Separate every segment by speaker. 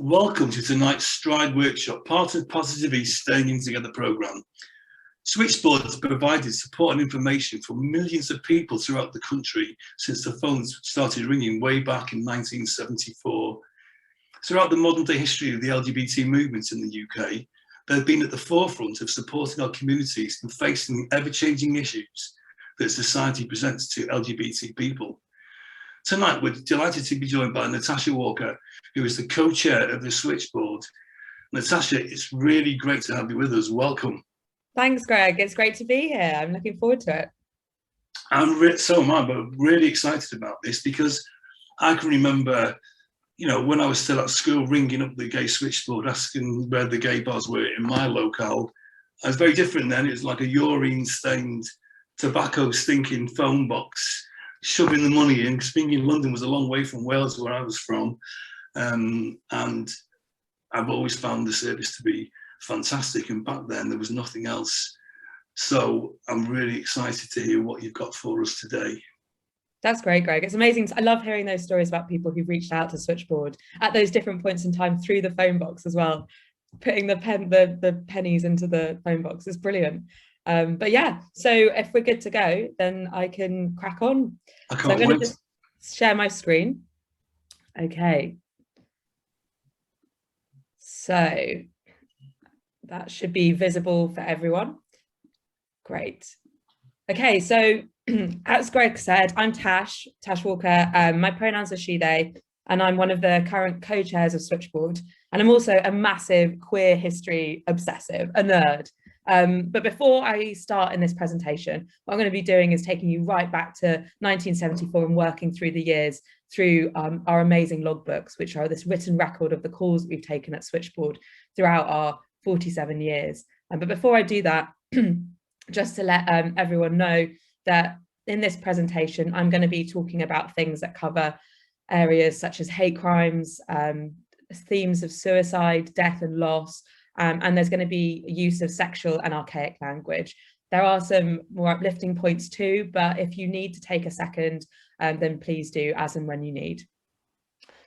Speaker 1: Welcome to tonight's Stride Workshop, part of Positivity's Staying In Together programme. Switchboard has provided support and information for millions of people throughout the country since the phones started ringing way back in 1974. Throughout the modern day history of the LGBT movement in the UK, they've been at the forefront of supporting our communities and facing the ever-changing issues that society presents to LGBT people. Tonight, we're delighted to be joined by Natasha Walker, who is the co-chair of the Switchboard. Natasha, it's really great to have you with us. Welcome.
Speaker 2: Thanks, Greg. It's great to be here. I'm looking forward to it.
Speaker 1: So am I, but I'm really excited about this because I can remember, when I was still at school, ringing up the gay switchboard, asking where the gay bars were in my locale. I was very different then. It was like a urine-stained, tobacco-stinking phone box, shoving the money in, because being in London was a long way from Wales, where I was from. And I've always found the service to be fantastic. And back then, there was nothing else. So I'm really excited to hear what you've got for us today.
Speaker 2: That's great, Greg. It's amazing. I love hearing those stories about people who've reached out to Switchboard at those different points in time through the phone box as well. Putting the pennies into the phone box is brilliant. But yeah, so if we're good to go, then I can crack on.
Speaker 1: I can't
Speaker 2: so I'm going
Speaker 1: wait.
Speaker 2: to just share my screen. Okay. So that should be visible for everyone. Great. Okay, so as Greg said, I'm Tash Walker. My pronouns are she, they, and I'm one of the current co-chairs of Switchboard. And I'm also a massive queer history obsessive, a nerd. But before I start in this presentation, what I'm going to be doing is taking you right back to 1974 and working through the years through our amazing logbooks, which are this written record of the calls that we've taken at Switchboard throughout our 47 years. But before I do that, just to let everyone know that in this presentation, I'm going to be talking about things that cover areas such as hate crimes, themes of suicide, death and loss, and there's going to be use of sexual and archaic language. There are some more uplifting points too, but if you need to take a second, then please do, as and when you need.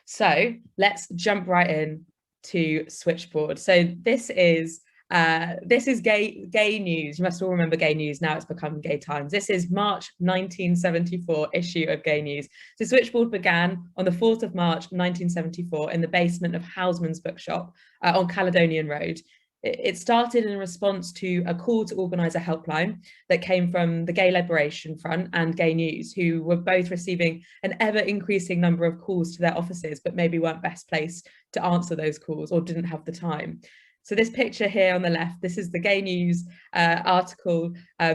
Speaker 2: So let's jump right in to Switchboard. So this is gay news. You must all remember gay news. Now it's become Gay Times. This is March 1974 issue of Gay News. So Switchboard began on the 4th of March 1974 in the basement of Houseman's Bookshop on Caledonian Road. It started in response to a call to organise a helpline that came from the Gay Liberation Front and Gay News, who were both receiving an ever increasing number of calls to their offices, but maybe weren't best placed to answer those calls or didn't have the time. So this picture here on the left, this is the Gay News article,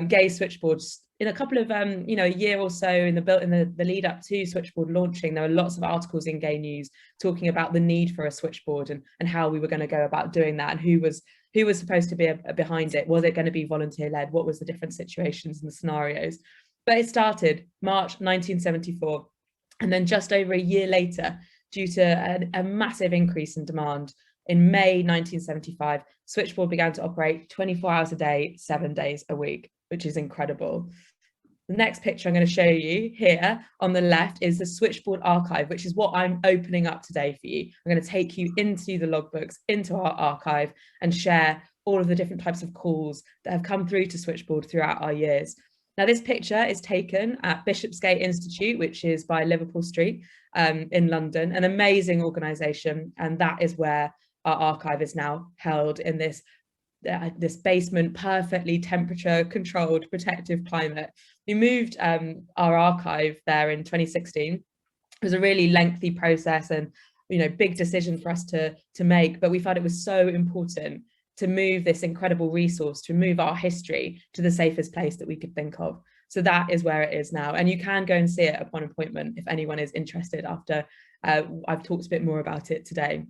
Speaker 2: Gay Switchboards. In a couple of, a year or so in the lead up to Switchboard launching, there were lots of articles in Gay News talking about the need for a switchboard and how we were going to go about doing that and who was supposed to be behind it. Was it going to be volunteer led? What was the different situations and the scenarios? But it started March 1974. And then just over a year later, due to a massive increase in demand, in May 1975, Switchboard began to operate 24 hours a day, 7 days a week, which is incredible. The next picture I'm going to show you here on the left is the Switchboard Archive, which is what I'm opening up today for you. I'm going to take you into the logbooks, into our archive, and share all of the different types of calls that have come through to Switchboard throughout our years. Now, this picture is taken at Bishopsgate Institute, which is by Liverpool Street in London, an amazing organisation, and that is where our archive is now held in this basement, perfectly temperature controlled, protective climate. We moved our archive there in 2016. It was a really lengthy process and big decision for us to make, but we found it was so important to move this incredible resource, to move our history to the safest place that we could think of. So that is where it is now, and you can go and see it upon appointment if anyone is interested after I've talked a bit more about it today.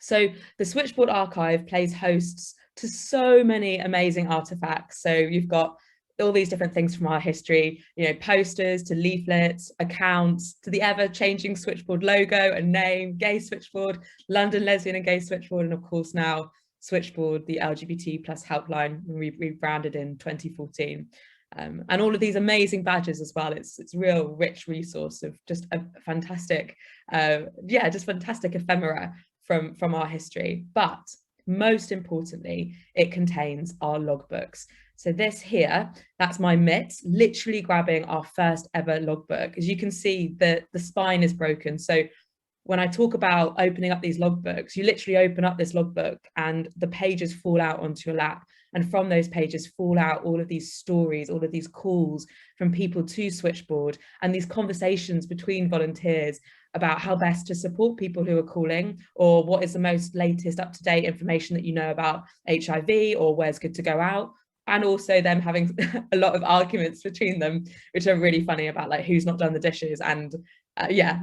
Speaker 2: So the Switchboard Archive plays hosts to so many amazing artifacts. So you've got all these different things from our history, posters to leaflets, accounts, to the ever-changing Switchboard logo and name, Gay Switchboard, London Lesbian and Gay Switchboard, and of course now Switchboard, the LGBT plus helpline, we rebranded in 2014. And all of these amazing badges as well. It's a real rich resource of just a fantastic, just fantastic ephemera from our history. But most importantly, it contains our logbooks. So this here, that's my mitts, literally grabbing our first ever logbook. As you can see, the spine is broken. So when I talk about opening up these logbooks, you literally open up this logbook and the pages fall out onto your lap. And from those pages fall out all of these stories, all of these calls from people to Switchboard, and these conversations between volunteers about how best to support people who are calling, or what is the most latest up-to-date information that you know about HIV, or where's good to go out. And also them having a lot of arguments between them, which are really funny, about like who's not done the dishes, and yeah,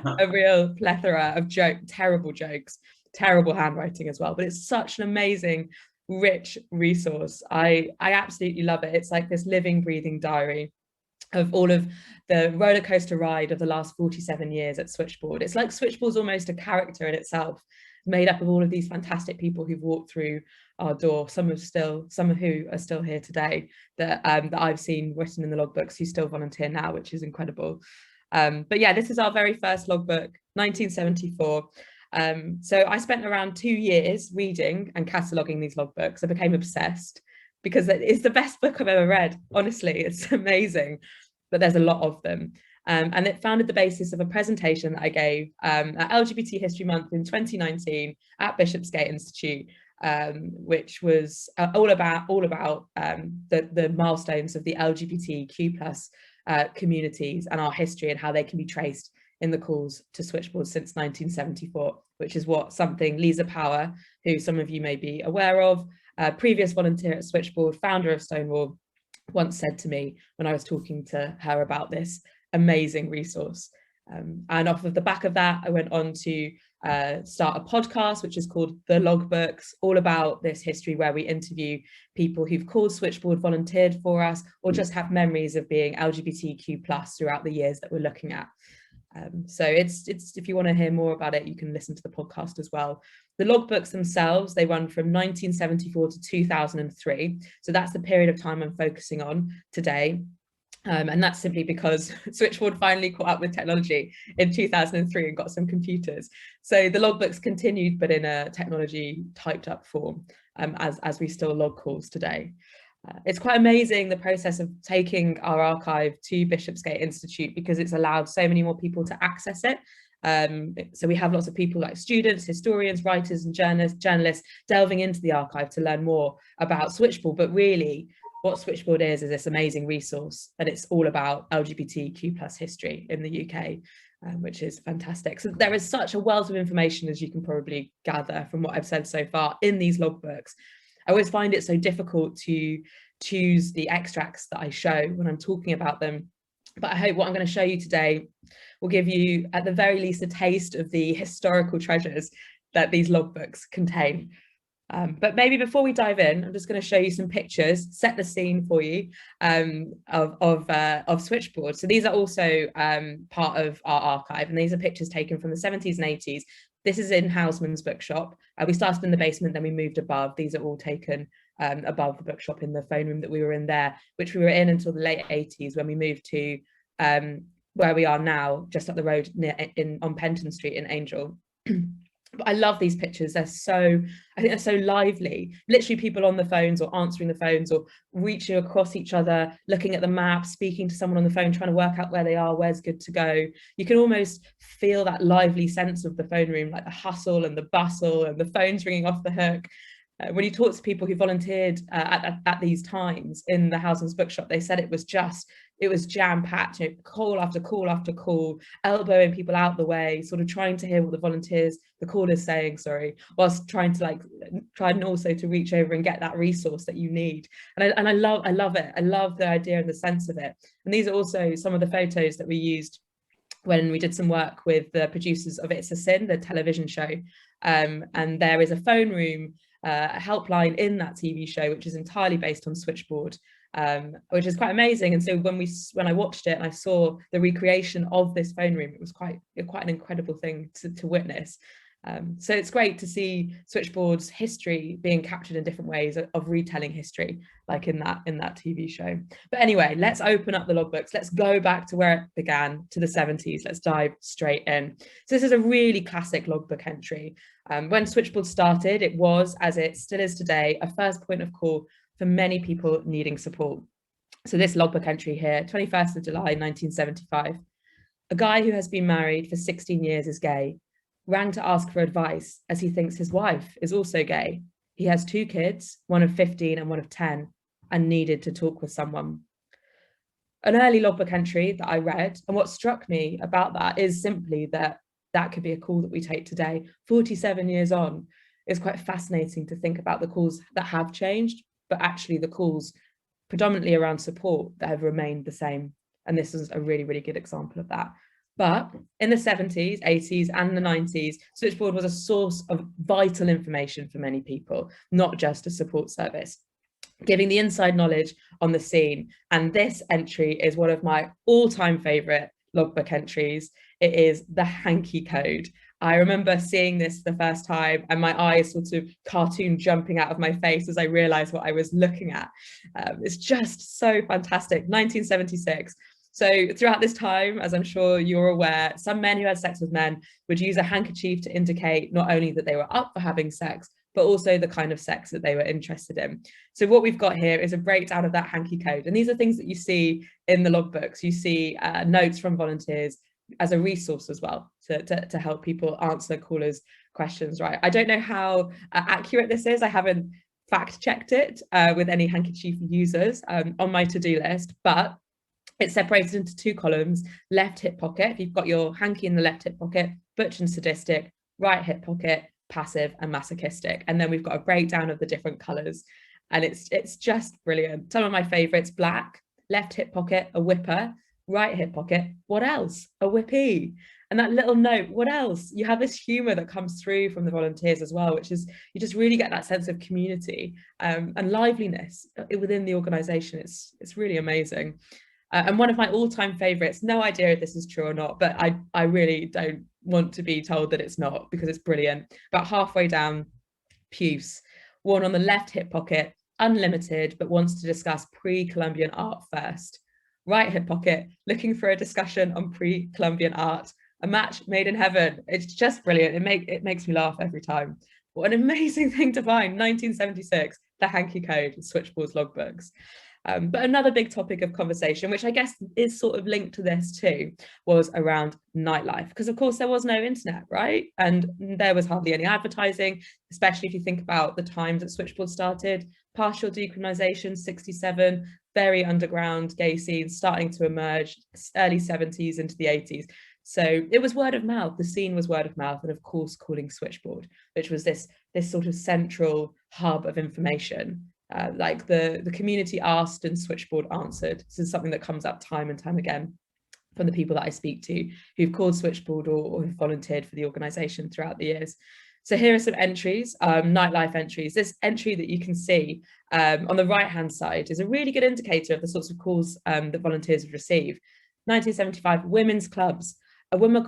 Speaker 2: a real plethora of terrible jokes, terrible handwriting as well. But it's such an amazing, rich resource. I absolutely love it. It's like this living, breathing diary of all of the roller coaster ride of the last 47 years at Switchboard. It's like Switchboard's almost a character in itself, made up of all of these fantastic people who've walked through our door, some of who are still here today, that I've seen written in the logbooks, who still volunteer now, which is incredible. But yeah, this is our very first logbook, 1974. So I spent around 2 years reading and cataloguing these logbooks. I became obsessed because it's the best book I've ever read. Honestly, it's amazing, but there's a lot of them. And it founded the basis of a presentation that I gave at LGBT History Month in 2019 at Bishopsgate Institute, which was all about the milestones of the LGBTQ plus communities and our history, and how they can be traced in the calls to Switchboard since 1974, which is what something Lisa Power, who some of you may be aware of, previous volunteer at Switchboard, founder of Stonewall, once said to me when I was talking to her about this amazing resource. And off of the back of that, I went on to start a podcast, which is called The Logbooks, all about this history, where we interview people who've called Switchboard, volunteered for us, or just have memories of being LGBTQ plus throughout the years that we're looking at. So it's if you want to hear more about it, you can listen to the podcast as well. The logbooks themselves, they run from 1974 to 2003. So that's the period of time I'm focusing on today. And that's simply because Switchboard finally caught up with technology in 2003 and got some computers. So the logbooks continued, but in a technology typed up form, as we still log calls today. It's quite amazing, the process of taking our archive to Bishopsgate Institute, because it's allowed so many more people to access it. So we have lots of people like students, historians, writers and journalists delving into the archive to learn more about Switchboard. But really, what Switchboard is this amazing resource, and it's all about LGBTQ plus history in the UK, which is fantastic. So there is such a wealth of information, as you can probably gather from what I've said so far, in these logbooks. I always find it so difficult to choose the extracts that I show when I'm talking about them, but I hope what I'm going to show you today will give you, at the very least, a taste of the historical treasures that these logbooks contain. But maybe before we dive in, I'm just going to show you some pictures, set the scene for you, of Switchboard. So these are also part of our archive, and these are pictures taken from the 70s and 80s. This is in Houseman's bookshop. We started in the basement, then we moved above. These are all taken above the bookshop in the phone room that we were in there, which we were in until the late 80s, when we moved to where we are now, just up the road on Penton Street in Angel. But I love these pictures. I think they're so lively. Literally people on the phones, or answering the phones, or reaching across each other, looking at the map, speaking to someone on the phone, trying to work out where they are, where's good to go. You can almost feel that lively sense of the phone room, like the hustle and the bustle and the phones ringing off the hook. When you talk to people who volunteered at these times in the Houseman's bookshop, they said it was jam-packed, call after call after call, elbowing people out the way, sort of trying to hear what the caller's saying, whilst trying and also to reach over and get that resource that you need. And I love it. I love the idea and the sense of it. And these are also some of the photos that we used when we did some work with the producers of It's a Sin, the television show. And there is a phone room, a helpline in that TV show, which is entirely based on Switchboard, which is quite amazing. And so when I watched it and I saw the recreation of this phone room, it was quite an incredible thing to witness. So it's great to see Switchboard's history being captured in different ways of retelling history, like in that TV show. But anyway, let's open up the logbooks. Let's go back to where it began, to the 70s. Let's dive straight in. So this is a really classic logbook entry. When Switchboard started, it was, as it still is today, a first point of call for many people needing support. So this logbook entry here, 21st of July, 1975. A guy who has been married for 16 years is gay. Rang to ask for advice as he thinks his wife is also gay. He has 2 kids, one of 15 and one of 10, and needed to talk with someone. An early logbook entry that I read, and what struck me about that is simply that could be a call that we take today. 47 years on, it's quite fascinating to think about the calls that have changed, but actually the calls predominantly around support that have remained the same. And this is a really, really good example of that. But in the 70s, 80s, and the 90s, Switchboard was a source of vital information for many people, not just a support service, giving the inside knowledge on the scene. And this entry is one of my all-time favourite logbook entries. It is the Hanky Code. I remember seeing this the first time and my eyes sort of cartoon jumping out of my face as I realised what I was looking at. It's just so fantastic. 1976. So throughout this time, as I'm sure you're aware, some men who had sex with men would use a handkerchief to indicate not only that they were up for having sex, but also the kind of sex that they were interested in. So what we've got here is a breakdown of that Hanky Code. And these are things that you see in the logbooks. You see notes from volunteers as a resource as well to help people answer callers' questions, right? I don't know how accurate this is. I haven't fact checked it with any handkerchief users on my to-do list, but it's separated into 2 columns: left hip pocket, if you've got your hanky in the left hip pocket, butch and sadistic; right hip pocket, passive and masochistic. And then we've got a breakdown of the different colours. And it's just brilliant. Some of my favourites: black, left hip pocket, a whipper; right hip pocket, what else? A whippy. And that little note, what else? You have this humour that comes through from the volunteers as well, which is, you just really get that sense of community and liveliness within the organisation. It's really amazing. And one of my all-time favourites, no idea if this is true or not, but I really don't want to be told that it's not, because it's brilliant. About halfway down, puce, worn on the left hip pocket, unlimited, but wants to discuss pre-Columbian art first. Right hip pocket, looking for a discussion on pre-Columbian art, a match made in heaven. It's just brilliant. It makes me laugh every time. What an amazing thing to find. 1976, the Hanky Code, Switchboard's logbooks. But another big topic of conversation, which I guess is sort of linked to this too, was around nightlife. Because of course there was no internet, right? And there was hardly any advertising, especially if you think about the times that Switchboard started. Partial decriminalisation, 67, very underground gay scenes starting to emerge, early 70s into the 80s. So it was word of mouth. The scene was word of mouth, and of course calling Switchboard, which was this sort of central hub of information. Like the community asked and Switchboard answered. This is something that comes up time and time again from the people that I speak to who've called Switchboard or who've volunteered for the organisation throughout the years. So here are some entries, nightlife entries. This entry that you can see on the right-hand side is a really good indicator of the sorts of calls that volunteers would receive. 1975, women's clubs. A woman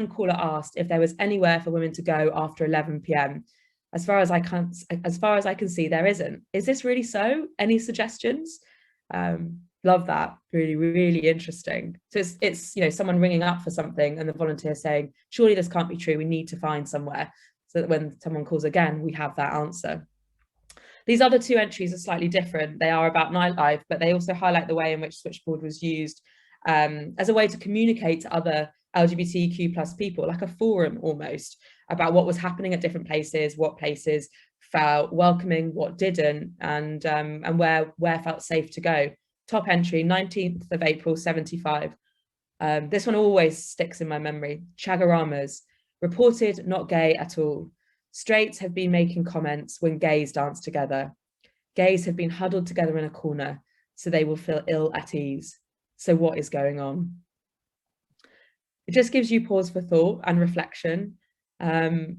Speaker 2: caller asked if there was anywhere for women to go after 11 p.m. As far as I can see, there isn't. Is this really so? Any suggestions? Love that. Really, really interesting. So it's someone ringing up for something and the volunteer saying, surely this can't be true. We need to find somewhere, so that when someone calls again, we have that answer. These other 2 entries are slightly different. They are about nightlife, but they also highlight the way in which Switchboard was used as a way to communicate to other LGBTQ plus people, like a forum almost, about what was happening at different places, what places felt welcoming, what didn't, and where felt safe to go. Top entry, 19th of April, 75. This one always sticks in my memory. Chagaramas, reported not gay at all. Straights have been making comments when gays dance together. Gays have been huddled together in a corner, so they will feel ill at ease. So what is going on? It just gives you pause for thought and reflection. And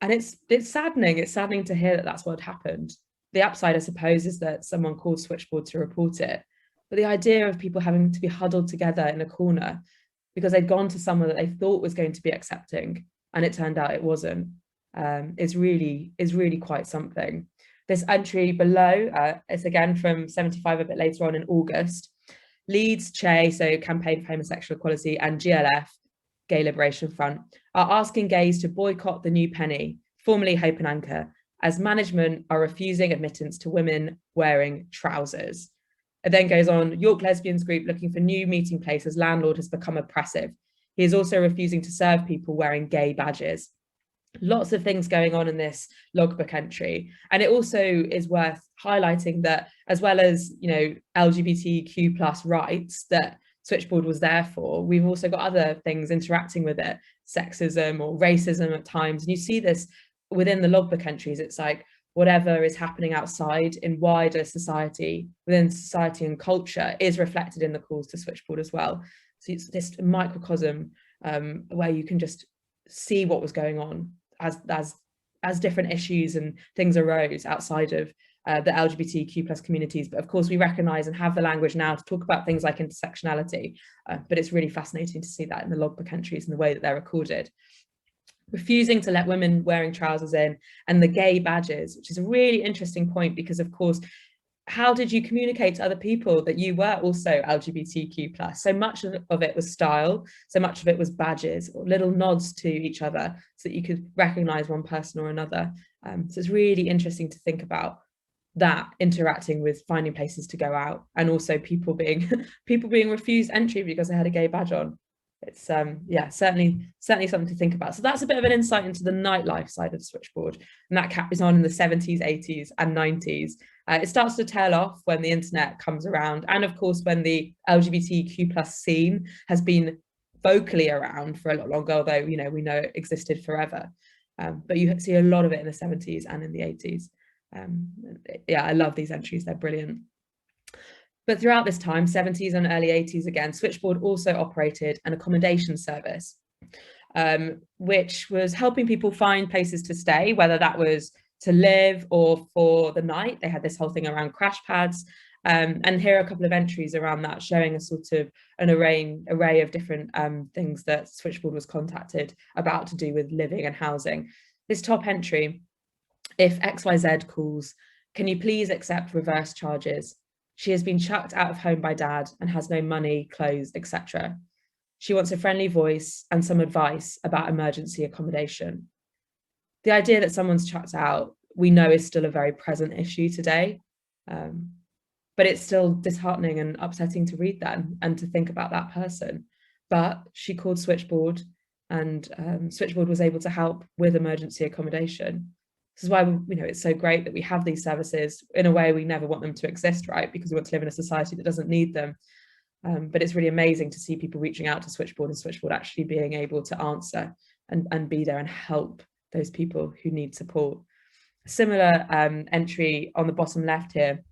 Speaker 2: it's saddening. It's saddening to hear that that's what happened. The upside, I suppose, is that someone called Switchboard to report it. But the idea of people having to be huddled together in a corner because they'd gone to someone that they thought was going to be accepting and it turned out it wasn't, is really quite something. This entry below, it's again from 75, a bit later on in August. Leeds, Che, so Campaign for Homosexual Equality, and GLF, Gay Liberation Front, are asking gays to boycott the New Penny, formerly Hope and Anchor, as management are refusing admittance to women wearing trousers. It then goes on, York Lesbians Group looking for new meeting place as landlord has become oppressive. He is also refusing to serve people wearing gay badges. Lots of things going on in this logbook entry. And it also is worth highlighting that, as well as, you know, LGBTQ plus rights that Switchboard was there for, we've also got other things interacting with it, sexism or racism at times. And you see this within the logbook entries. It's like whatever is happening outside in wider society, within society and culture, is reflected in the calls to Switchboard as well. So it's this microcosm where you can just see what was going on as different issues and things arose outside of the LGBTQ plus communities. But of course, we recognise and have the language now to talk about things like intersectionality, but it's really fascinating to see that in the logbook entries and the way that they're recorded. Refusing to let women wearing trousers in, and the gay badges, which is a really interesting point, because of course, how did you communicate to other people that you were also LGBTQ plus? So much of it was style, so much of it was badges or little nods to each other so that you could recognize one person or another. So it's really interesting to think about that interacting with finding places to go out, and also people being refused entry because they had a gay badge on. It's yeah, certainly something to think about. So that's a bit of an insight into the nightlife side of Switchboard, and that carries on in the 70s, 80s and 90s. It starts to tail off when the internet comes around, and of course when the LGBTQ plus scene has been vocally around for a lot longer, although, you know, we know it existed forever. But you see a lot of it in the 70s and in the 80s. Yeah, I love these entries, they're brilliant. But throughout this time, 70s and early 80s again, Switchboard also operated an accommodation service, which was helping people find places to stay, whether that was to live or for the night. They had this whole thing around crash pads. And here are a couple of entries around that, showing a sort of an array of different things that Switchboard was contacted about to do with living and housing. This top entry, if XYZ calls, can you please accept reverse charges? She has been chucked out of home by dad and has no money, clothes, etc. She wants a friendly voice and some advice about emergency accommodation. The idea that someone's chucked out, we know, is still a very present issue today. But it's still disheartening and upsetting to read that and to think about that person. But she called Switchboard, and Switchboard was able to help with emergency accommodation. This is why, you know, it's so great that we have these services. In a way, we never want them to exist, right? Because we want to live in a society that doesn't need them. But it's really amazing to see people reaching out to Switchboard, and Switchboard actually being able to answer and be there and help those people who need support. A similar entry on the bottom left here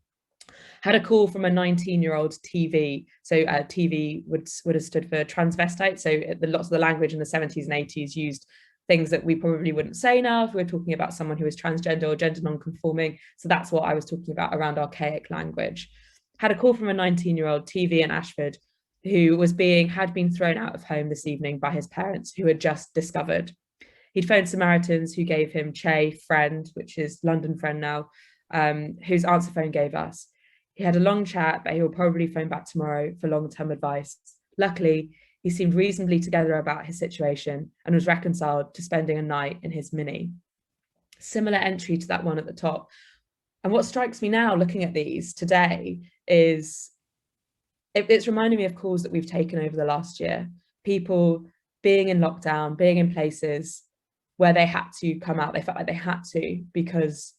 Speaker 2: had a call from a 19-year-old TV. So TV would have stood for transvestite. So lots of the language in the 70s and 80s used things that we probably wouldn't say now if we're talking about someone who is transgender or gender non-conforming. So that's what I was talking about around archaic language. Had a call from a 19-year-old TV in Ashford who had been thrown out of home this evening by his parents, who had just discovered. He'd phoned Samaritans, who gave him Che, friend, which is London friend now, whose answer phone gave us. He had a long chat, but he will probably phone back tomorrow for long-term advice. Luckily, he seemed reasonably together about his situation and was reconciled to spending a night in his Mini. Similar entry to that one at the top. And what strikes me now looking at these today is it's reminding me of calls that we've taken over the last year. People being in lockdown, being in places where they had to come out. They felt like they had to, because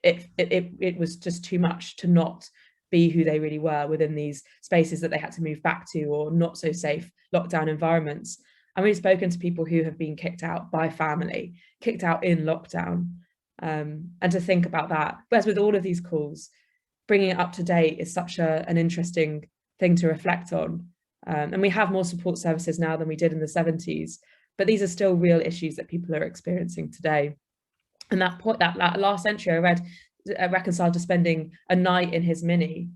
Speaker 2: it was just too much to not be who they really were within these spaces that they had to move back to, or not so safe lockdown environments. And we've spoken to people who have been kicked out by family, kicked out in lockdown. And to think about that, whereas with all of these calls, bringing it up to date is such an interesting thing to reflect on. And we have more support services now than we did in the 70s, but these are still real issues that people are experiencing today. And that last entry I read, reconciled to spending a night in his Mini.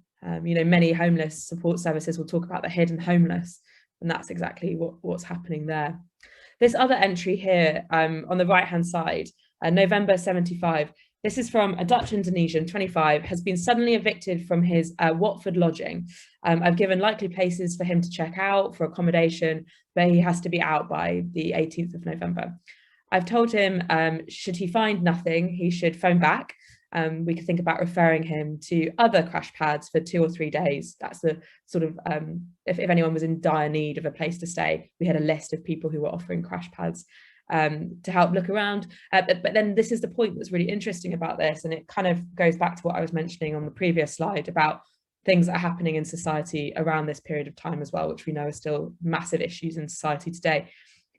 Speaker 2: You know, many homeless support services will talk about the hidden homeless, and that's exactly what's happening there. This other entry here on the right-hand side, November 75, this is from a Dutch Indonesian, 25, has been suddenly evicted from his Watford lodging. I've given likely places for him to check out for accommodation, but he has to be out by the 18th of November. I've told him, should he find nothing, he should phone back. We could think about referring him to other crash pads for 2 or 3 days. That's the sort of, if anyone was in dire need of a place to stay, we had a list of people who were offering crash pads to help look around. But then this is the point that's really interesting about this, and it kind of goes back to what I was mentioning on the previous slide about things that are happening in society around this period of time as well, which we know are still massive issues in society today.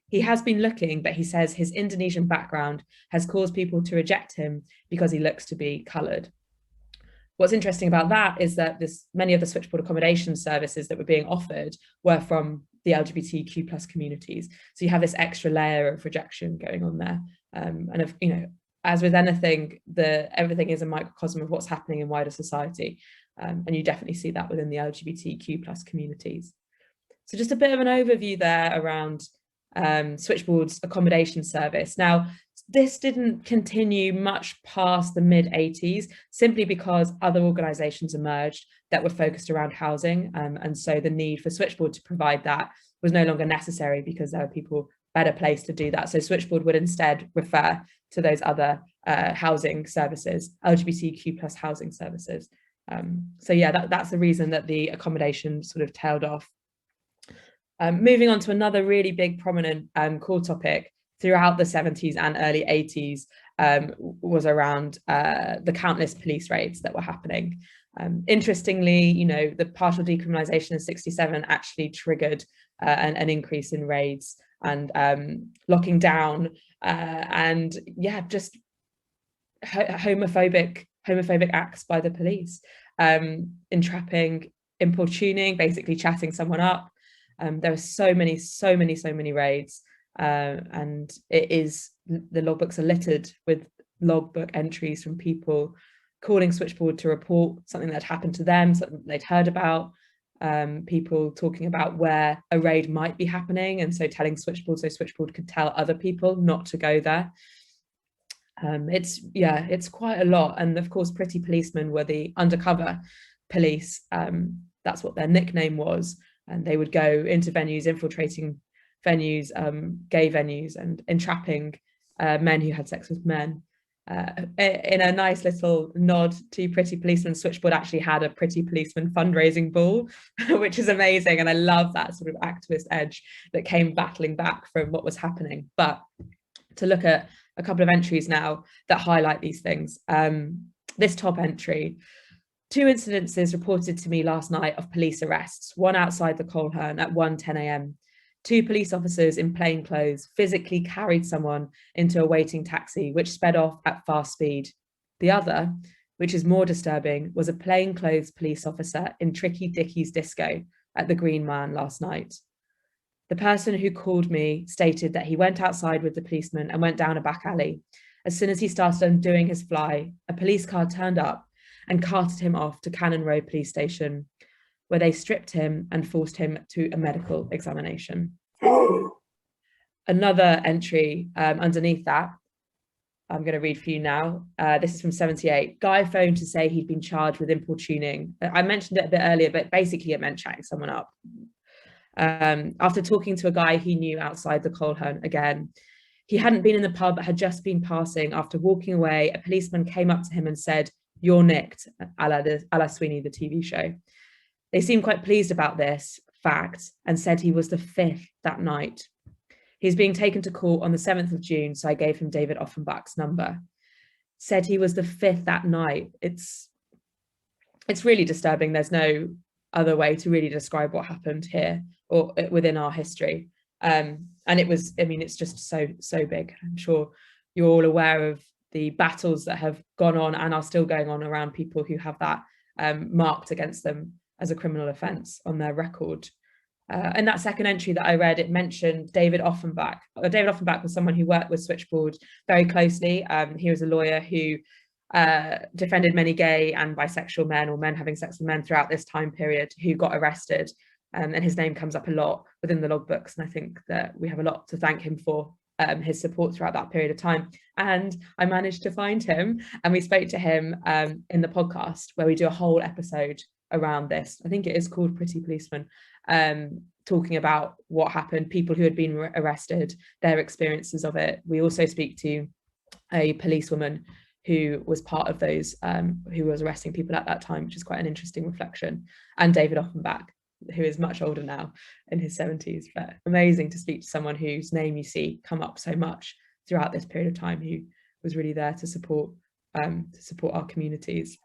Speaker 2: He has been looking, but he says his Indonesian background has caused people to reject him because he looks to be coloured. What's interesting about that is that many of the Switchboard accommodation services that were being offered were from the LGBTQ plus communities. So you have this extra layer of rejection going on there. And of, you know, as with anything, everything is a microcosm of what's happening in wider society. And you definitely see that within the LGBTQ plus communities. So just a bit of an overview there around Switchboard's accommodation service. Now, this didn't continue much past the mid-80s, simply because other organisations emerged that were focused around housing. And so the need for Switchboard to provide that was no longer necessary because there were people better placed to do that. So Switchboard would instead refer to those other housing services, LGBTQ plus housing services. So yeah, that's the reason that the accommodation sort of tailed off. Moving on to another really big prominent core topic throughout the 70s and early 80s was around the countless police raids that were happening. Interestingly, you know, the partial decriminalisation in 67 actually triggered an increase in raids and locking down and yeah, just homophobic acts by the police, entrapping, importuning, basically chatting someone up. There were so many raids, and the logbooks are littered with logbook entries from people calling Switchboard to report something that had happened to them, something they'd heard about, people talking about where a raid might be happening, and so telling Switchboard so Switchboard could tell other people not to go there. It's quite a lot. And of course, Pretty Policemen were the undercover police. That's what their nickname was. And they would go into venues, infiltrating venues, gay venues, and entrapping men who had sex with men. In a nice little nod to Pretty Policeman, Switchboard actually had a Pretty Policeman fundraising ball, which is amazing. And I love that sort of activist edge that came battling back from what was happening. But to look at a couple of entries now that highlight these things. This top entry: 2 incidences reported to me last night of police arrests, one outside the Coleherne at 1:10 a.m. 2 police officers in plain clothes physically carried someone into a waiting taxi, which sped off at fast speed. The other, which is more disturbing, was a plainclothes police officer in Tricky Dickie's disco at the Green Man last night. The person who called me stated that he went outside with the policeman and went down a back alley. As soon as he started undoing his fly, a police car turned up and carted him off to Cannon Row police station, where they stripped him and forced him to a medical examination. Another entry underneath that, I'm going to read for you now. This is from 78. Guy phoned to say he'd been charged with importuning. I mentioned it a bit earlier, but basically it meant chatting someone up. After talking to a guy he knew outside the Coleherne again. He hadn't been in the pub, but had just been passing. After walking away, a policeman came up to him and said, "You're nicked," a la Sweeney, the TV show. They seemed quite pleased about this fact and said he was the 5th that night. He's being taken to court on the 7th of June, so I gave him David Offenbach's number. Said he was the 5th that night. It's really disturbing. There's no other way to really describe what happened here or within our history. And it was, I mean, it's just so big. I'm sure you're all aware of the battles that have gone on and are still going on around people who have that marked against them as a criminal offence on their record. And that second entry that I read, it mentioned David Offenbach. David Offenbach was someone who worked with Switchboard very closely. He was a lawyer who defended many gay and bisexual men, or men having sex with men, throughout this time period, who got arrested and his name comes up a lot within the logbooks, and I think that we have a lot to thank him for his support throughout that period of time. And I managed to find him, and we spoke to him in the podcast where we do a whole episode around this. I think it is called Pretty Policeman, talking about what happened, people who had been arrested, their experiences of it. We also speak to a policewoman who was part of those who was arresting people at that time, which is quite an interesting reflection, and David Offenbach, who is much older now, in his 70s, but amazing to speak to someone whose name you see come up so much throughout this period of time, who was really there to support our communities.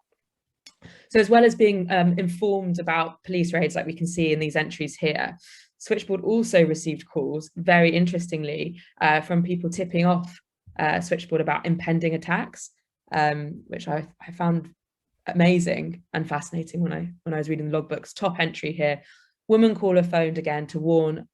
Speaker 2: So as well as being informed about police raids, like we can see in these entries here, Switchboard also received calls, very interestingly, from people tipping off Switchboard about impending attacks, which I found amazing and fascinating when I was reading the logbooks. Top entry here: woman caller phoned again to warn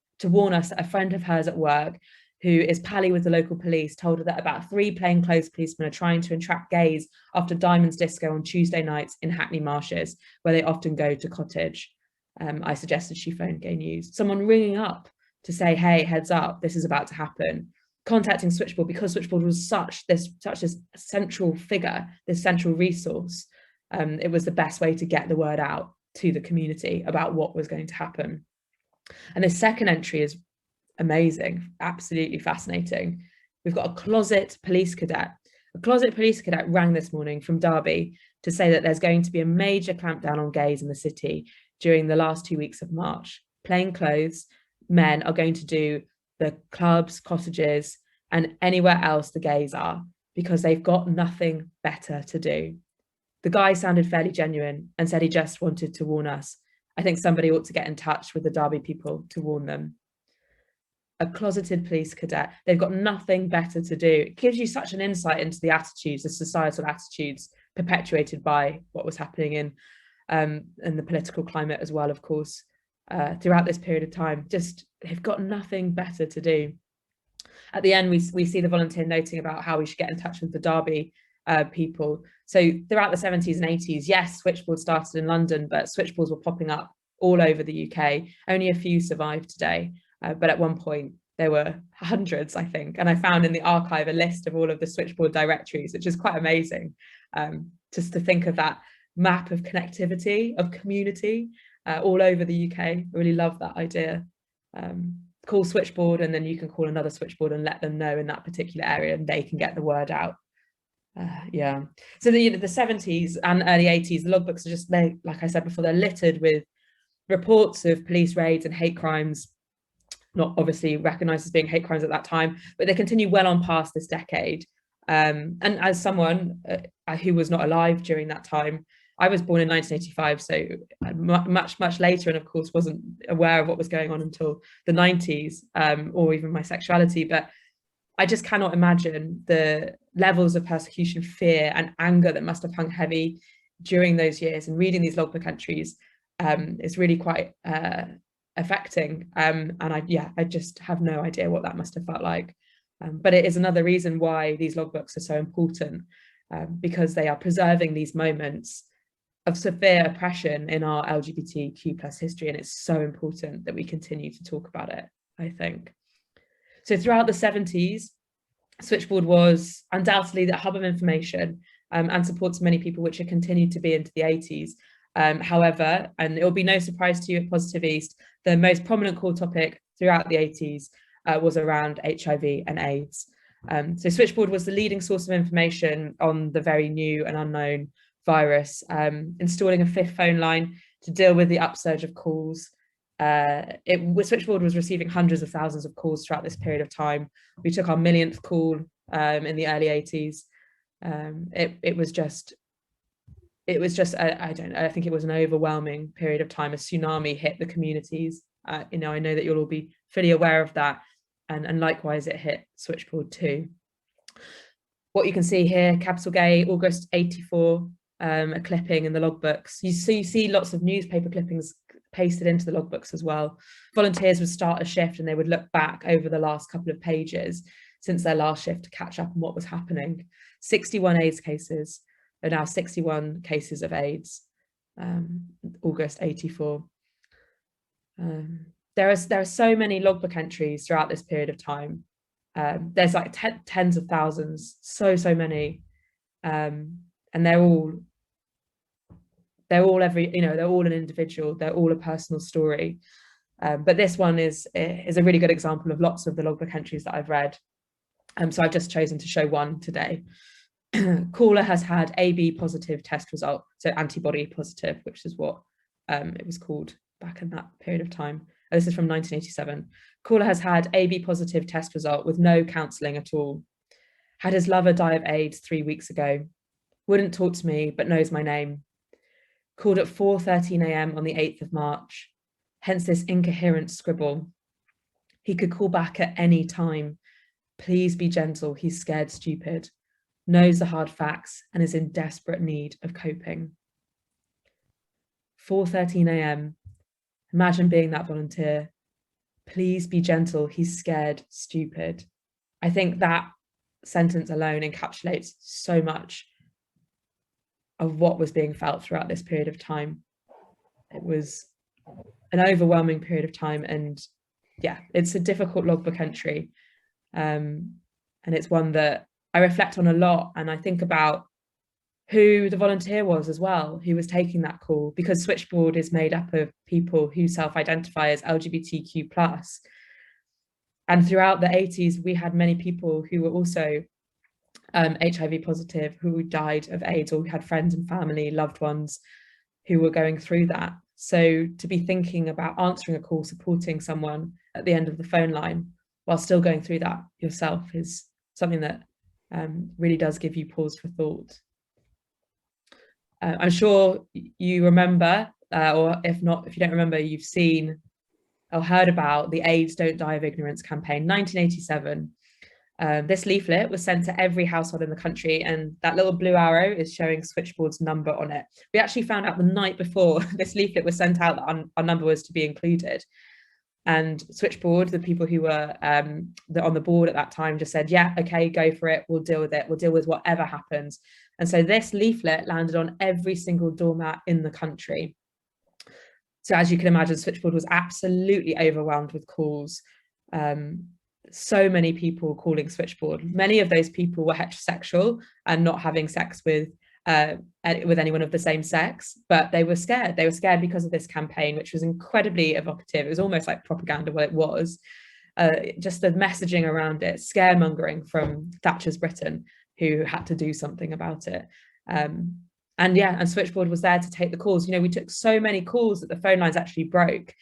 Speaker 2: us that a friend of hers at work, who is pally with the local police, told her that about 3 plainclothes policemen are trying to entrap gays after Diamonds Disco on Tuesday nights in Hackney Marshes, where they often go to cottage. I suggested she phone Gay News. Someone ringing up to say, hey, heads up, this is about to happen. Contacting Switchboard, because Switchboard was such this central figure, this central resource. It was the best way to get the word out to the community about what was going to happen. And this second entry is amazing, absolutely fascinating. We've got a closet police cadet. A closet police cadet rang this morning from Derby to say that there's going to be a major clampdown on gays in the city during the last 2 weeks of March. Plainclothes men are going to do the clubs, cottages, and anywhere else the gays are, because they've got nothing better to do. The guy sounded fairly genuine and said he just wanted to warn us. I think somebody ought to get in touch with the Derby people to warn them. A closeted police cadet, they've got nothing better to do. It gives you such an insight into the attitudes, the societal attitudes perpetuated by what was happening in the political climate as well, of course, throughout this period of time. Just, they've got nothing better to do. At the end, we see the volunteer noting about how we should get in touch with the Derby people. So throughout the 70s and 80s, yes, Switchboard started in London, but switchboards were popping up all over the UK. Only a few survive today, but at one point there were hundreds, I think. And I found in the archive a list of all of the Switchboard directories, which is quite amazing, just to think of that map of connectivity, of community all over the UK. I really love that idea. Call Switchboard, and then you can call another Switchboard and let them know in that particular area, and they can get the word out. Yeah, so the 70s and early 80s, the logbooks are just, like I said before, they're littered with reports of police raids and hate crimes, not obviously recognised as being hate crimes at that time, but they continue well on past this decade. And as someone who was not alive during that time, I was born in 1985, so much later, and of course wasn't aware of what was going on until the 90s, or even my sexuality. But I just cannot imagine the levels of persecution, fear, and anger that must have hung heavy during those years. And reading these logbook entries is really quite affecting. And I just have no idea what that must have felt like. But it is another reason why these logbooks are so important, because they are preserving these moments of severe oppression in our LGBTQ plus history. And it's so important that we continue to talk about it, I think. So throughout the 70s, Switchboard was undoubtedly the hub of information and supports many people, which it continued to be into the 80s. However, and it will be no surprise to you at Positive East, the most prominent call topic throughout the 80s was around HIV and AIDS. So Switchboard was the leading source of information on the very new and unknown virus, installing a 5th phone line to deal with the upsurge of calls. Switchboard was receiving hundreds of thousands of calls throughout this period of time. We took our 1,000,000th call in the early 80s. It was just I don't know, I think it was an overwhelming period of time. A tsunami hit the communities. I know that you'll all be fully aware of that, and likewise it hit Switchboard too. What you can see here, capital Gay, August 84, a clipping in the logbooks. You see lots of newspaper clippings pasted into the logbooks as well. Volunteers would start a shift and they would look back over the last couple of pages since their last shift to catch up on what was happening. 61 AIDS cases, are now 61 cases of AIDS, August 84. There are so many logbook entries throughout this period of time. There's like tens of thousands, so many, and they're all they're all an individual, they're all a personal story. But this one is a really good example of lots of the logbook entries that I've read. So I've just chosen to show one today. Caller has had AB positive test result, so antibody positive, which is what it was called back in that period of time. This is from 1987. Caller has had AB positive test result with no counselling at all. Had his lover die of AIDS 3 weeks ago. Wouldn't talk to me, but knows my name. Called at 4:13 a.m. on the 8th of March. Hence this incoherent scribble. He could call back at any time. Please be gentle, he's scared stupid. Knows the hard facts and is in desperate need of coping. 4:13 a.m. Imagine being that volunteer. Please be gentle, he's scared stupid. I think that sentence alone encapsulates so much of what was being felt throughout this period of time. It was an overwhelming period of time, and yeah, it's a difficult logbook entry, and it's one that I reflect on a lot, and I think about who the volunteer was as well, who was taking that call, because Switchboard is made up of people who self-identify as LGBTQ+. And throughout the 80s, we had many people who were also HIV positive, who died of AIDS, or who had friends and family, loved ones who were going through that. So to be thinking about answering a call, supporting someone at the end of the phone line while still going through that yourself is something that really does give you pause for thought. I'm sure you remember, or if not, if you don't remember, you've seen or heard about the AIDS Don't Die of Ignorance campaign, 1987. This leaflet was sent to every household in the country, and that little blue arrow is showing Switchboard's number on it. We actually found out the night before this leaflet was sent out that our number was to be included. And Switchboard, the people who were on the board at that time, just said, yeah, okay, go for it. We'll deal with it. We'll deal with whatever happens. And so this leaflet landed on every single doormat in the country. So as you can imagine, Switchboard was absolutely overwhelmed with calls. So many people calling Switchboard. Many of those people were heterosexual and not having sex with anyone of the same sex, but they were scared. They were scared because of this campaign, which was incredibly evocative. It was almost like propaganda, what it was. Just the messaging around it, scaremongering from Thatcher's Britain, who had to do something about it. And Switchboard was there to take the calls. You know, we took so many calls that the phone lines actually broke.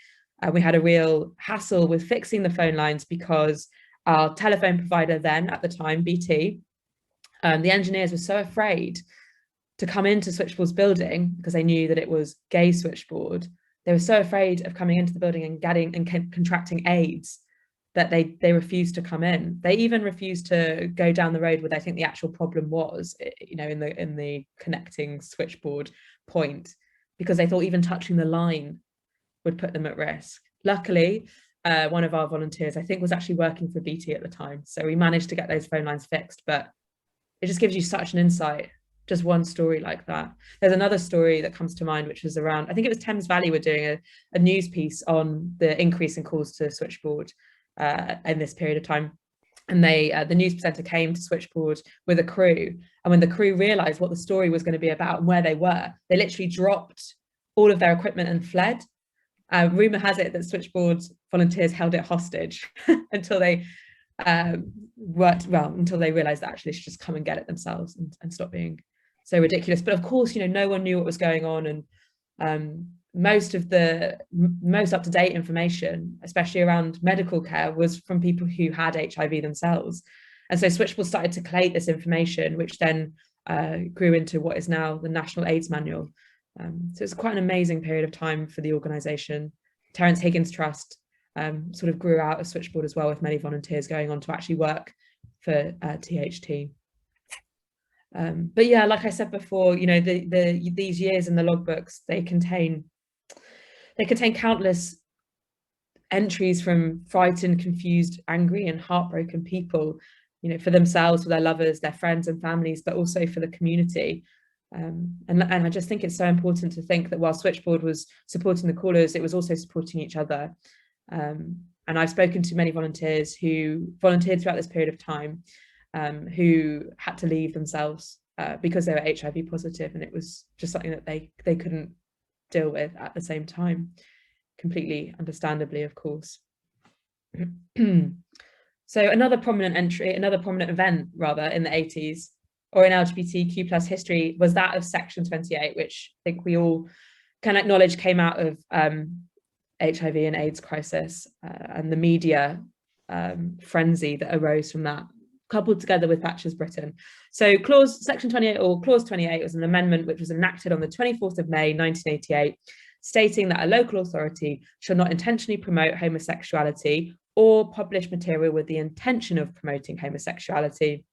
Speaker 2: We had a real hassle with fixing the phone lines because our telephone provider then at the time, BT, the engineers were so afraid to come into Switchboard's building because they knew that it was gay Switchboard. They were so afraid of coming into the building and contracting AIDS that they refused to come in. They even refused to go down the road where they think the actual problem was, you know, in the connecting switchboard point, because they thought even touching the line would put them at risk. Luckily, one of our volunteers, I think, was actually working for BT at the time, so we managed to get those phone lines fixed. But it just gives you such an insight, just one story like that. There's another story that comes to mind, which was around, I think it was Thames Valley were doing a news piece on the increase in calls to Switchboard in this period of time. And the news presenter came to Switchboard with a crew, and when the crew realized what the story was going to be about and where they were, they literally dropped all of their equipment and fled. Rumor has it that Switchboard volunteers held it hostage until they until they realized that actually they should just come and get it themselves and stop being so ridiculous. But of course, you know, no one knew what was going on, and most of the most up-to-date information, especially around medical care, was from people who had HIV themselves. And so Switchboard started to collate this information, which then grew into what is now the National AIDS Manual. So it's quite an amazing period of time for the organisation. Terence Higgins Trust sort of grew out of Switchboard as well, with many volunteers going on to actually work for THT. But yeah, like I said before, you know, these years in the logbooks, they contain countless entries from frightened, confused, angry and heartbroken people, you know, for themselves, for their lovers, their friends and families, but also for the community. And I just think it's so important to think that while Switchboard was supporting the callers, it was also supporting each other. And I've spoken to many volunteers who volunteered throughout this period of time, who had to leave themselves because they were HIV positive, and it was just something that they couldn't deal with at the same time, completely understandably, of course. So another prominent event rather in the 80s, or in LGBTQ plus history, was that of Section 28, which I think we all can acknowledge came out of HIV and AIDS crisis and the media frenzy that arose from that, coupled together with Thatcher's Britain. So Section 28, or Clause 28, was an amendment which was enacted on the 24th of May 1988, stating that a local authority shall not intentionally promote homosexuality or publish material with the intention of promoting homosexuality,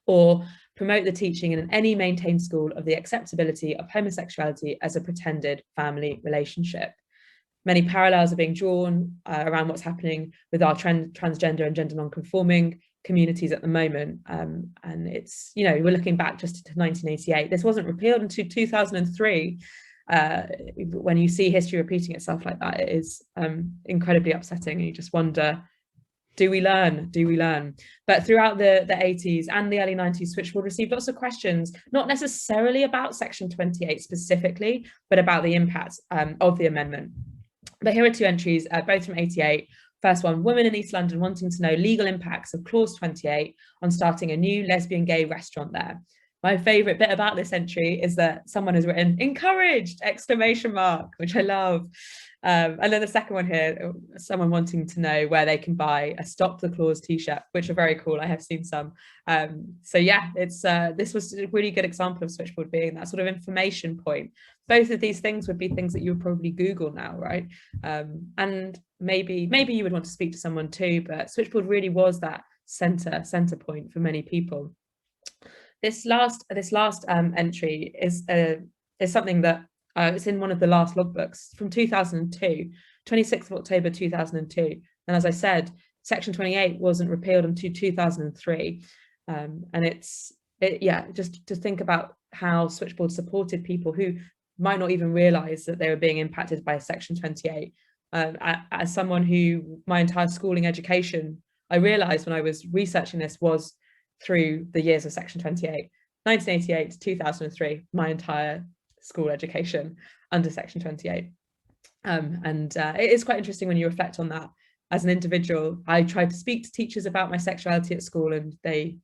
Speaker 2: or promote the teaching in any maintained school of the acceptability of homosexuality as a pretended family relationship. Many parallels are being drawn around what's happening with our transgender and gender non-conforming communities at the moment. And it's, you know, we're looking back just to 1988. This wasn't repealed until 2003. When you see history repeating itself like that, it is incredibly upsetting, and you just wonder, do we learn? Do we learn? But throughout the 80s and the early 90s, Switchboard received lots of questions, not necessarily about Section 28 specifically, but about the impact of the amendment. But here are two entries, both from 88. First one, women in East London wanting to know legal impacts of Clause 28 on starting a new lesbian gay restaurant there. My favourite bit about this entry is that someone has written "encouraged!" exclamation mark, which I love. And then the second one here, someone wanting to know where they can buy a Stop the Clause t-shirt, which are very cool. I have seen some. So yeah, it's this was a really good example of Switchboard being that sort of information point. Both of these things would be things that you would probably Google now, right? And maybe you would want to speak to someone too, but Switchboard really was that center point for many people. This last entry is something that it's in one of the last logbooks from 2002, 26th of October 2002. And as I said, Section 28 wasn't repealed until 2003. And just to think about how Switchboard supported people who might not even realise that they were being impacted by Section 28. As someone who, my entire schooling education, I realised when I was researching this, was through the years of Section 28, 1988 to 2003, my entire school education under Section 28. It is quite interesting when you reflect on that. As an individual, I tried to speak to teachers about my sexuality at school and they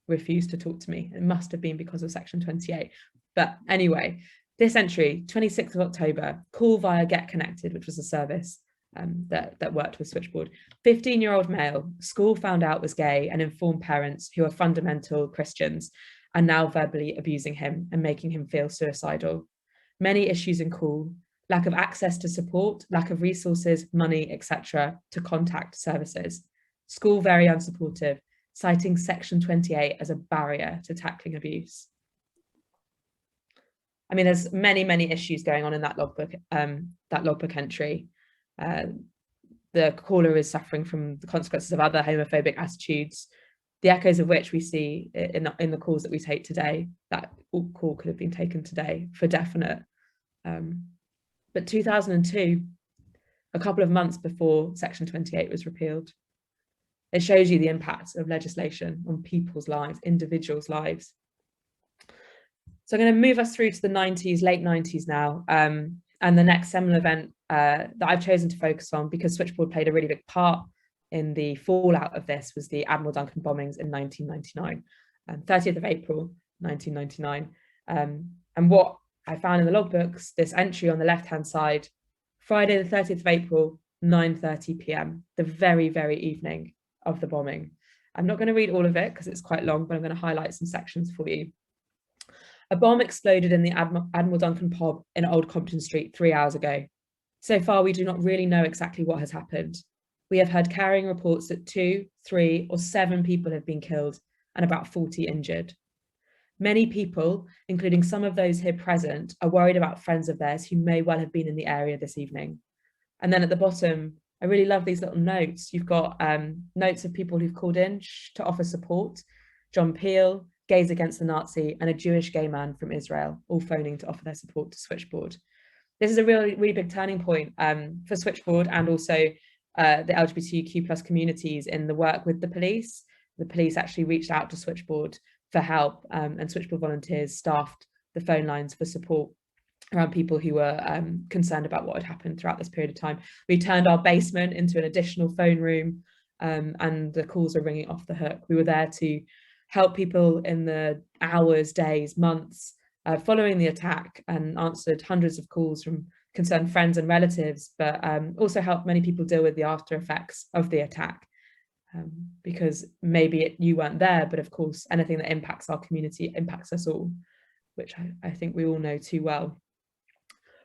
Speaker 2: refused to talk to me. It must have been because of Section 28. But anyway, this entry, 26th of October, call via Get Connected, which was a service that worked with Switchboard. 15-year-old male, school found out was gay and informed parents who are fundamental Christians, and now verbally abusing him and making him feel suicidal. Many issues in call: lack of access to support, lack of resources, money, etc., to contact services. School very unsupportive, citing Section 28 as a barrier to tackling abuse. I mean, there's many issues going on in that logbook entry. The caller is suffering from the consequences of other homophobic attitudes, the echoes of which we see in the calls that we take today. That call could have been taken today for definite. But 2002, a couple of months before Section 28 was repealed, it shows you the impact of legislation on people's lives, individuals' lives. So I'm going to move us through to the 90s, late 90s now, and the next seminal event that I've chosen to focus on, because Switchboard played a really big part in the fallout of this, was the Admiral Duncan bombings in 1999, 30th of April 1999. And what I found in the logbooks, this entry on the left-hand side, Friday the 30th of April, 9:30 p.m, the very evening of the bombing. I'm not going to read all of it because it's quite long, but I'm going to highlight some sections for you. A bomb exploded in the Admiral Duncan pub in Old Compton Street 3 hours ago. So far, we do not really know exactly what has happened. We have heard carrying reports that 2, 3, or 7 people have been killed and about 40 injured. Many people, including some of those here present, are worried about friends of theirs who may well have been in the area this evening. And then at the bottom, I really love these little notes. You've got notes of people who've called in to offer support: John Peel, Gays Against the Nazi, and a Jewish gay man from Israel, all phoning to offer their support to Switchboard. This is a really big turning point for Switchboard and also the LGBTQ+ communities in the work with the police. The police actually reached out to Switchboard for help, and Switchboard volunteers staffed the phone lines for support around people who were concerned about what had happened throughout this period of time. We turned our basement into an additional phone room, and the calls are ringing off the hook. We were there to help people in the hours, days, months following the attack, and answered hundreds of calls from concerned friends and relatives, but also helped many people deal with the after effects of the attack. Because maybe you weren't there, but of course anything that impacts our community impacts us all, which I think we all know too well.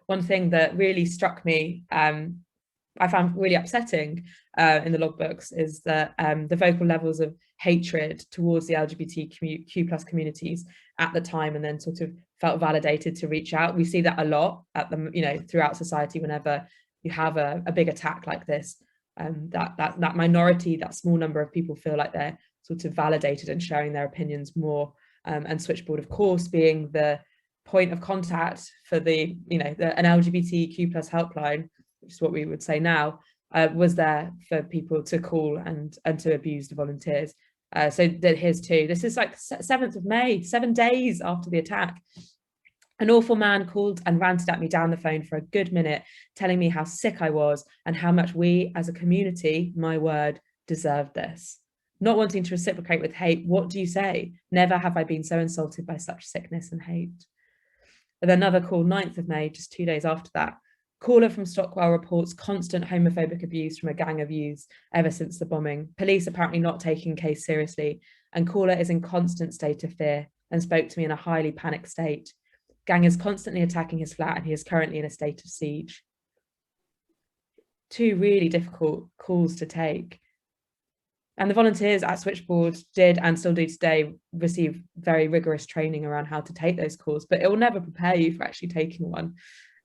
Speaker 2: One thing that really struck me, I found really upsetting in the logbooks, is that the vocal levels of hatred towards the LGBTQ+ communities at the time, and then sort of felt validated to reach out. We see that a lot at the, throughout society whenever you have a big attack like this. That minority, that small number of people feel like they're sort of validated and sharing their opinions more. And Switchboard, of course, being the point of contact for an LGBTQ+ helpline, which is what we would say now, was there for people to call and to abuse the volunteers. So here's two. This is like 7th of May, 7 days after the attack. An awful man called and ranted at me down the phone for a good minute, telling me how sick I was and how much we as a community, my word, deserved this. Not wanting to reciprocate with hate, what do you say? Never have I been so insulted by such sickness and hate. And another call, 9th of May, just 2 days after that. Caller from Stockwell reports constant homophobic abuse from a gang of youths ever since the bombing. Police apparently not taking case seriously, and caller is in constant state of fear and spoke to me in a highly panicked state. Gang is constantly attacking his flat and he is currently in a state of siege. Two really difficult calls to take. And the volunteers at Switchboard did, and still do today, receive very rigorous training around how to take those calls, but it will never prepare you for actually taking one.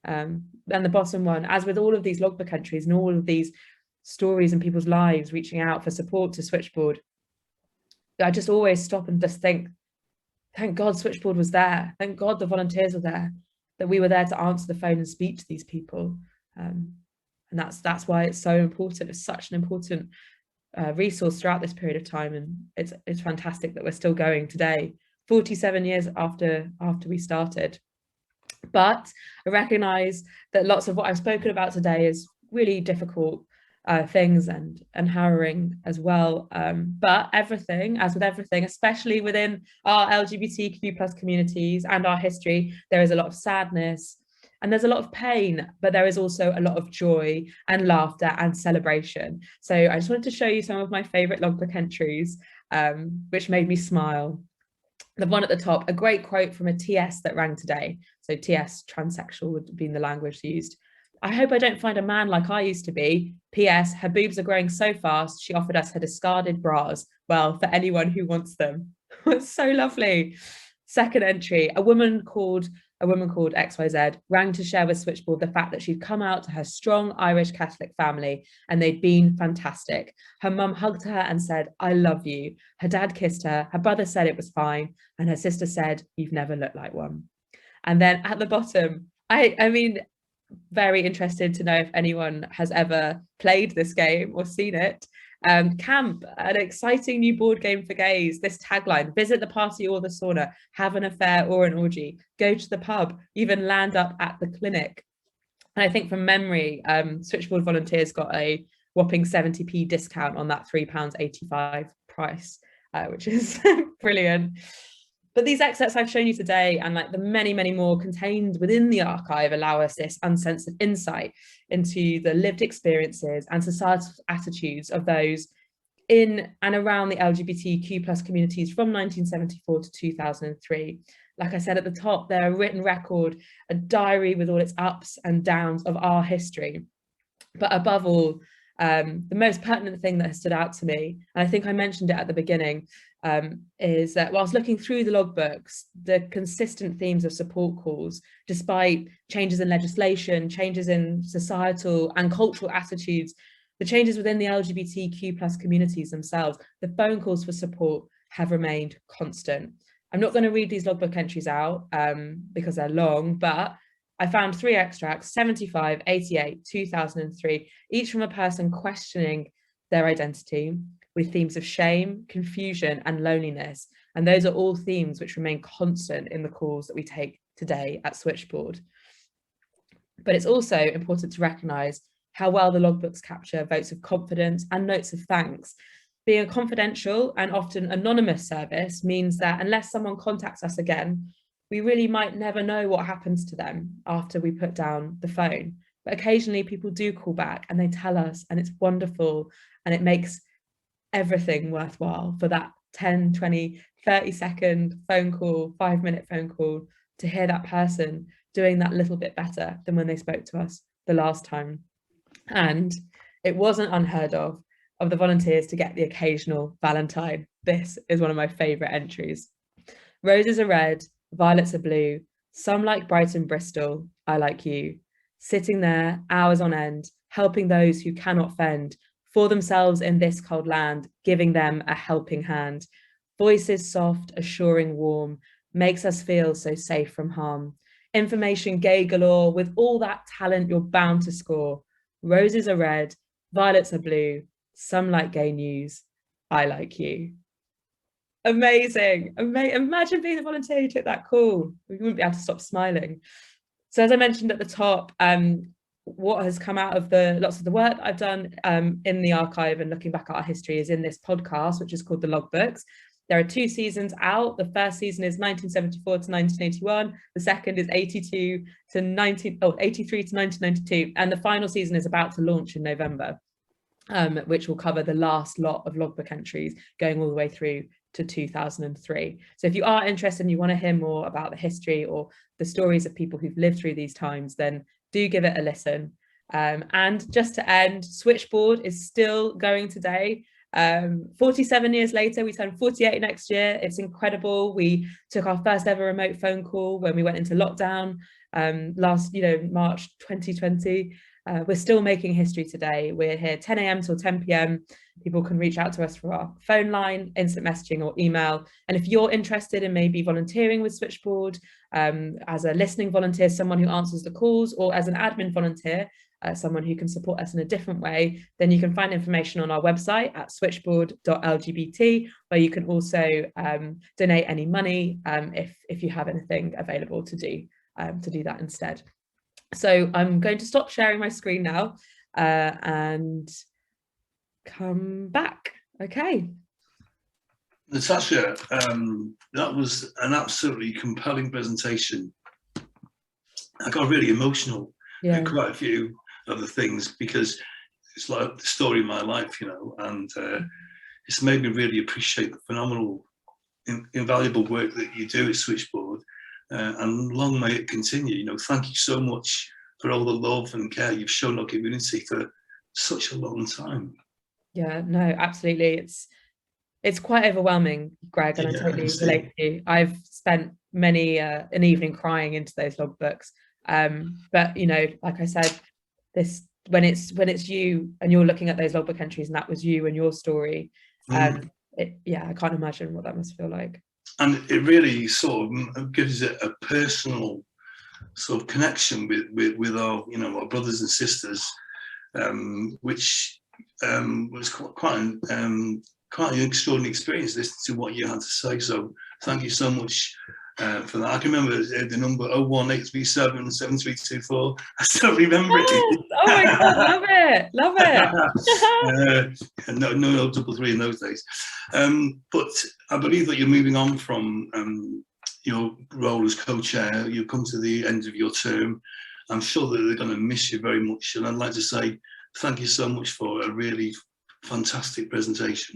Speaker 2: And the bottom one, as with all of these logbook entries and all of these stories and people's lives reaching out for support to Switchboard, I just always stop and just think, thank God Switchboard was there. Thank God the volunteers were there, that we were there to answer the phone and speak to these people. And that's why it's so important. It's such an important resource throughout this period of time, and it's fantastic that we're still going today, 47 years after we started. But I recognise that lots of what I've spoken about today is really difficult things and harrowing as well. But everything, as with everything, especially within our LGBTQ+ communities and our history, there is a lot of sadness and there's a lot of pain, but there is also a lot of joy and laughter and celebration. So I just wanted to show you some of my favourite logbook entries, which made me smile. The one at the top, a great quote from a TS that rang today. So TS, transsexual, would have been the language used. I hope I don't find a man like I used to be. PS, her boobs are growing so fast, she offered us her discarded bras. Well, for anyone who wants them. It's so lovely. Second entry, a woman called XYZ rang to share with Switchboard the fact that she'd come out to her strong Irish Catholic family and they'd been fantastic. Her mum hugged her and said, I love you. Her dad kissed her. Her brother said it was fine. And her sister said, you've never looked like one. And then at the bottom, I mean, very interested to know if anyone has ever played this game or seen it. Camp, an exciting new board game for gays. This tagline: visit the party or the sauna, have an affair or an orgy, go to the pub, even land up at the clinic. And I think from memory, Switchboard volunteers got a whopping 70p discount on that £3.85 price, which is brilliant. But these excerpts I've shown you today, and like the many, many more contained within the archive, allow us this uncensored insight into the lived experiences and societal attitudes of those in and around the LGBTQ+ communities from 1974 to 2003. Like I said at the top, they're a written record, a diary with all its ups and downs of our history. But above all, the most pertinent thing that has stood out to me, and I think I mentioned it at the beginning, is that whilst looking through the logbooks, the consistent themes of support calls, despite changes in legislation, changes in societal and cultural attitudes, the changes within the LGBTQ+ communities themselves, the phone calls for support have remained constant. I'm not going to read these logbook entries out because they're long, but I found 3 extracts, 75, 88, 2003, each from a person questioning their identity with themes of shame, confusion, and loneliness. And those are all themes which remain constant in the calls that we take today at Switchboard. But it's also important to recognise how well the logbooks capture votes of confidence and notes of thanks. Being a confidential and often anonymous service means that unless someone contacts us again, we really might never know what happens to them after we put down the phone. But occasionally people do call back and they tell us, and it's wonderful, and it makes everything worthwhile for that 10, 20, 30-second phone call, 5-minute phone call, to hear that person doing that little bit better than when they spoke to us the last time. And it wasn't unheard of the volunteers to get the occasional Valentine. This is one of my favourite entries. Roses are red, violets are blue, some like Brighton, Bristol, I like you. Sitting there hours on end, helping those who cannot fend for themselves in this cold land, giving them a helping hand. Voices soft, assuring warm, makes us feel so safe from harm. Information gay galore, with all that talent you're bound to score. Roses are red, violets are blue, some like gay news, I like you. Amazing. Imagine being the volunteer who took that call. We wouldn't be able to stop smiling. So as I mentioned at the top, what has come out of lots of the work that I've done in the archive and looking back at our history is in this podcast, which is called The Logbooks. There are 2 seasons out. The first season is 1974 to 1981. The second is 83 to 1992. And the final season is about to launch in November, which will cover the last lot of logbook entries going all the way through to 2003. So if you are interested and you want to hear more about the history or the stories of people who've lived through these times, then do give it a listen. And just to end, Switchboard is still going today. 47 years later, we turn 48 next year. It's incredible. We took our first ever remote phone call when we went into lockdown last, March 2020. We're still making history today. We're here 10 a.m. till 10 p.m. People can reach out to us through our phone line, instant messaging, or email. And if you're interested in maybe volunteering with Switchboard as a listening volunteer, someone who answers the calls, or as an admin volunteer, someone who can support us in a different way, then you can find information on our website at switchboard.lgbt, where you can also donate any money if you have anything available to do that instead. So I'm going to stop sharing my screen now and come back. Okay.
Speaker 1: Natasha, that was an absolutely compelling presentation. I got really emotional at quite a few of the things, because it's like the story of my life, and it's made me really appreciate the phenomenal, invaluable work that you do at Switchboard. And long may it continue. Thank you so much for all the love and care you've shown our community for such a long time. Yeah, no, absolutely. It's quite overwhelming, Greg, and I totally relate to you. I've spent many an evening crying into those logbooks. But like I said, when it's you and you're looking at those logbook entries and that was you and your story, I can't imagine what that must feel like. And it really sort of gives it a personal sort of connection with our, our brothers and sisters, which was quite an extraordinary experience listening to what you had to say. So thank you so much for that. I can remember the number 01837 7324. I still remember it. Oh my God, love it. No double three in those days. But I believe that you're moving on from your role as co-chair. You've come to the end of your term. I'm sure that they're going to miss you very much. And I'd like to say thank you so much for a really fantastic presentation.